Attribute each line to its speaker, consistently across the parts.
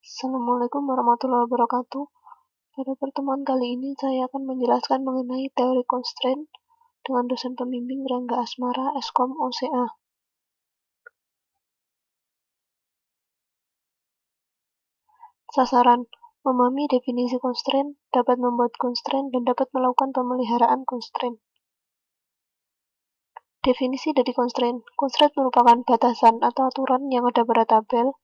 Speaker 1: Assalamualaikum warahmatullahi wabarakatuh. Pada pertemuan kali ini saya akan menjelaskan mengenai teori constraint dengan dosen pembimbing Rangga Asmara, Eskom OCA. Sasaran: memahami definisi constraint, dapat membuat constraint, dan dapat melakukan pemeliharaan constraint. Definisi dari constraint. Constraint merupakan batasan atau aturan yang ada pada tabel,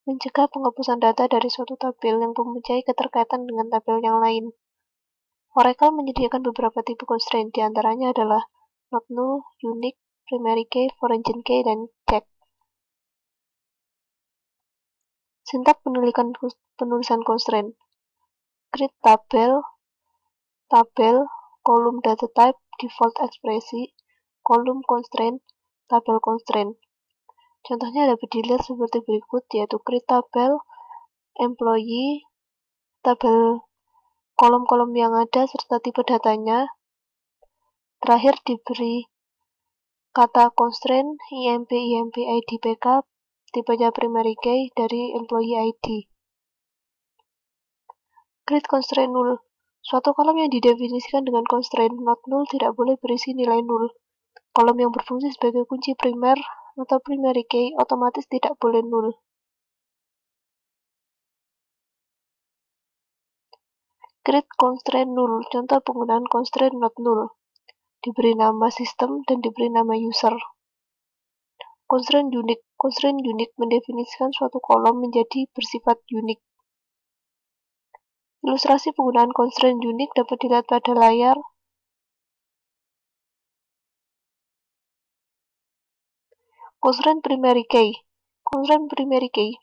Speaker 1: mencegah penghapusan data dari suatu tabel yang mempunyai keterkaitan dengan tabel yang lain. Oracle menyediakan beberapa tipe constraint, diantaranya adalah not null, unique, primary key, foreign key, dan check. Sintak penulisan constraint. Create tabel, kolom data type, default ekspresi, kolom constraint, tabel constraint. Contohnya dapat dilihat seperti berikut, yaitu create tabel, employee, tabel kolom-kolom yang ada serta tipe datanya. Terakhir diberi kata constraint, IMP ID backup, tipenya primary key dari employee ID. Create constraint null. Suatu kolom yang didefinisikan dengan constraint not null tidak boleh berisi nilai null. Kolom yang berfungsi sebagai kunci primer atau primary key otomatis tidak boleh null. Create constraint null. Contoh penggunaan constraint not null. Diberi nama sistem dan diberi nama user. Constraint unique. Constraint unique mendefinisikan suatu kolom menjadi bersifat unik. Ilustrasi penggunaan constraint unique dapat dilihat pada layar. Constraint primary key. Constraint primary key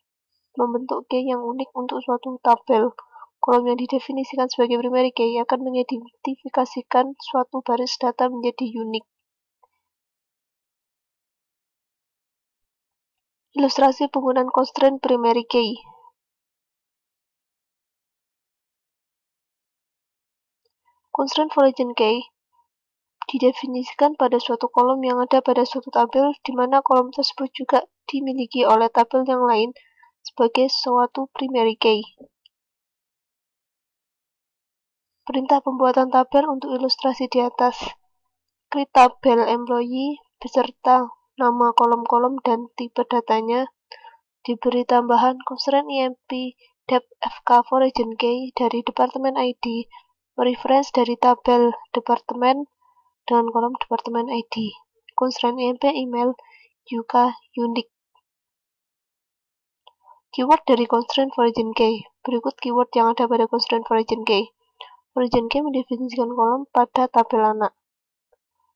Speaker 1: membentuk key yang unik untuk suatu tabel. Kolom yang didefinisikan sebagai primary key akan mengidentifikasikan suatu baris data menjadi unik. Ilustrasi penggunaan constraint primary key. Constraint foreign key didefinisikan pada suatu kolom yang ada pada suatu tabel, di mana kolom tersebut juga dimiliki oleh tabel yang lain sebagai suatu primary key. Perintah pembuatan tabel untuk ilustrasi di atas. Create tabel employee beserta nama kolom-kolom dan tipe datanya. Diberi tambahan constraint IMP dep FK foreign key dari departemen ID, reference dari tabel departemen dengan kolom departemen ID. Constraint IMP email UK unique. Keyword dari constraint foreign key. Berikut keyword yang ada pada constraint foreign key. Foreign key mendefinisikan kolom pada tabel anak.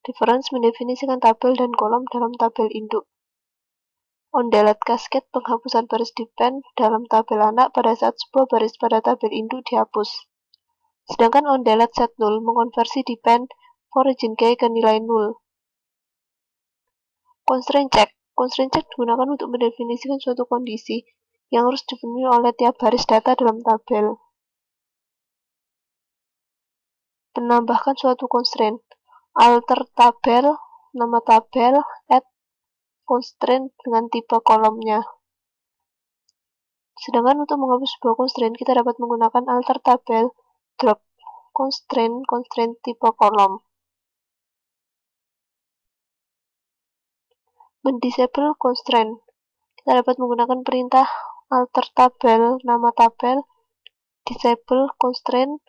Speaker 1: Reference mendefinisikan tabel dan kolom dalam tabel induk. On delete cascade penghapusan baris depend dalam tabel anak pada saat sebuah baris pada tabel induk dihapus. Sedangkan on delete set null mengkonversi depend foreign key ke nilai null. Constraint check. Constraint check digunakan untuk mendefinisikan suatu kondisi yang harus dipenuhi oleh tiap baris data dalam tabel. Menambahkan suatu constraint. Alter tabel, nama tabel, add constraint dengan tipe kolomnya. Sedangkan untuk menghapus sebuah constraint, kita dapat menggunakan alter tabel, drop constraint tipe kolom. Mendisable constraint. Kita dapat menggunakan perintah alter tabel, nama tabel, disable constraint,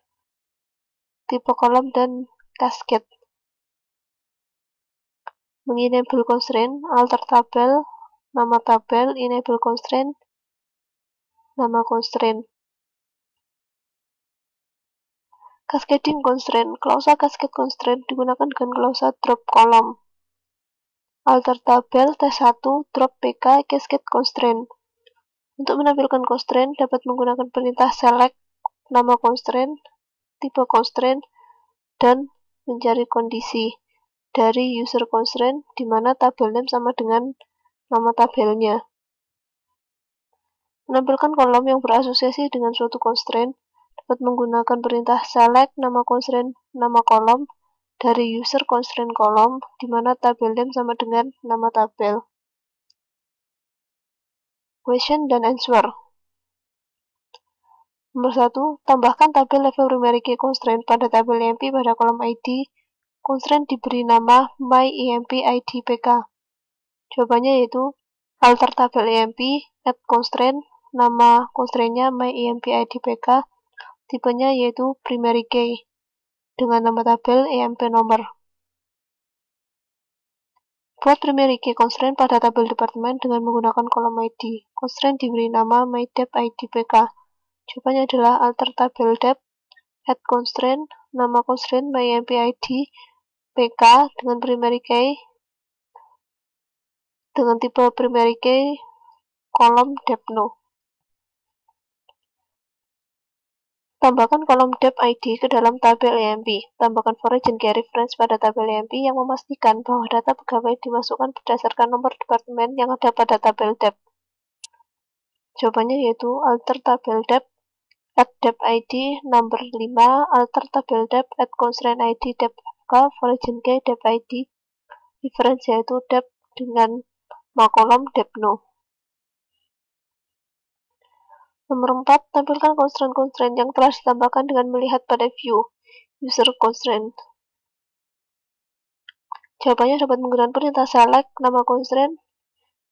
Speaker 1: tipe kolom, dan cascade. Mengenable constraint, alter tabel, nama tabel, enable constraint, nama constraint. Cascading constraint. Klausa cascade constraint digunakan dengan klausa drop kolom. Alter tabel T1 drop PK cascade constraint. Untuk menampilkan constraint dapat menggunakan perintah select nama constraint, tipe constraint, dan mencari kondisi dari user constraint di mana tabel name sama dengan nama tabelnya. Menampilkan kolom yang berasosiasi dengan suatu constraint dapat menggunakan perintah select nama constraint nama kolom dari user constraint kolom di mana tabel name sama dengan nama tabel. Question dan answer. Nomor 1, tambahkan tabel level primary key constraint pada tabel EMP pada kolom ID. Constraint diberi nama myEMP_ID_pk. Jawabannya yaitu alter tabel EMP, add constraint, nama constraintnya myEMP_ID_pk, tipenya yaitu primary key, dengan nama tabel EMP nomor. Buat primary key constraint pada tabel departemen dengan menggunakan kolom ID. Constraint diberi nama myDep_ID_pk. Jawabannya adalah alter tabel dep, add constraint, nama constraint myEMP_ID_pk dengan primary key, dengan tipe primary key kolom dep_no. Tambahkan kolom dep_id ke dalam tabel EMP. Tambahkan for region key reference pada tabel EMP yang memastikan bahwa data pegawai dimasukkan berdasarkan nomor departemen yang ada pada tabel dep. Jawabannya yaitu alter tabel dep, add dep_id number 5, alter tabel dep, add constraint ID dep_fk, for region key dep_id, reference yaitu dep dengan kolom dep_no. Nomor 4, tampilkan constraint-constraint yang telah ditambahkan dengan melihat pada view user constraint. Jawabannya dapat menggunakan perintah select, nama constraint,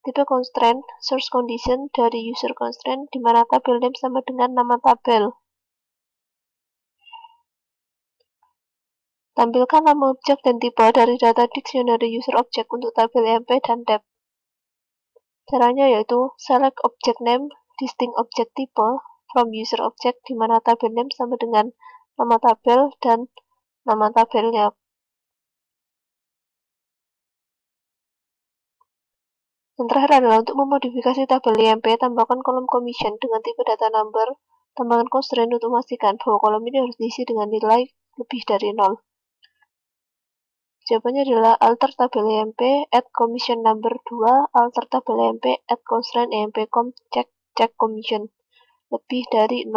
Speaker 1: tipe constraint, source condition dari user constraint, di mana tabel name sama dengan nama tabel. Tampilkan nama objek dan tipe dari data dictionary user object untuk tabel EMP dan dep. Caranya yaitu select object name, distinct object type from user object, di mana tabel name sama dengan nama tabel dan nama tabelnya. Yang terakhir adalah untuk memodifikasi tabel EMP, tambahkan kolom commission dengan tipe data number, tambahkan constraint untuk memastikan bahwa kolom ini harus diisi dengan nilai lebih dari 0. Jawabannya adalah alter tabel EMP, add commission number 2, alter tabel EMP, add constraint EMP check commission lebih dari 0.